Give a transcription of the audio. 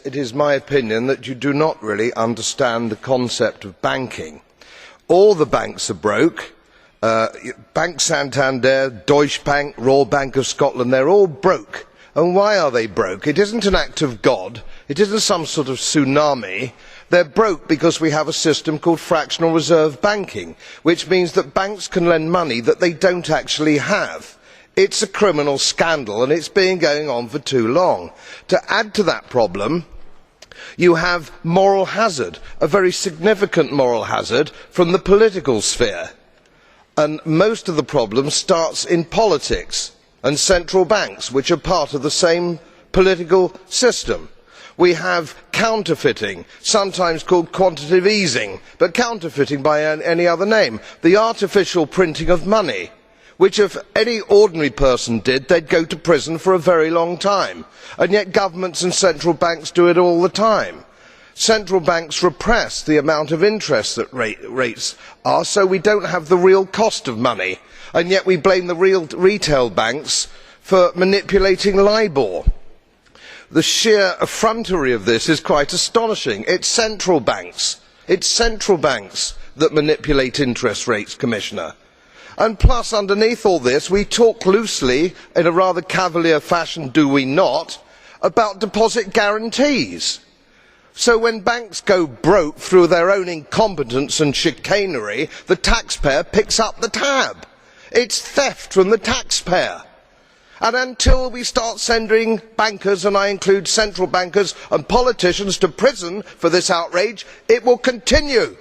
It is my opinion that you do not really understand the concept of banking. All the banks are broke. Bank Santander, Deutsche Bank, Royal Bank of Scotland, they are all broke. And why are they broke? It isn't an act of God. It isn't some sort of tsunami. They are broke because we have a system called fractional reserve banking, which means that banks can lend money that they don't actually have. It's a criminal scandal, and it's been going on for too long. To add to that problem, you have moral hazard, a very significant moral hazard from the political sphere. And most of the problem starts in politics and central banks, which are part of the same political system. We have counterfeiting, sometimes called quantitative easing, but counterfeiting by any other name. The artificial printing of money, which if any ordinary person did, they'd go to prison for a very long time. And yet governments and central banks do it all the time. Central banks repress the amount of interest that rates are, so we don't have the real cost of money. And yet we blame the retail banks for manipulating LIBOR. The sheer effrontery of this is quite astonishing. It's central banks that manipulate interest rates, Commissioner. And plus, underneath all this, we talk loosely, in a rather cavalier fashion, do we not, about deposit guarantees. So when banks go broke through their own incompetence and chicanery, the taxpayer picks up the tab. It's theft from the taxpayer. And until we start sending bankers, and I include central bankers and politicians, to prison for this outrage, it will continue.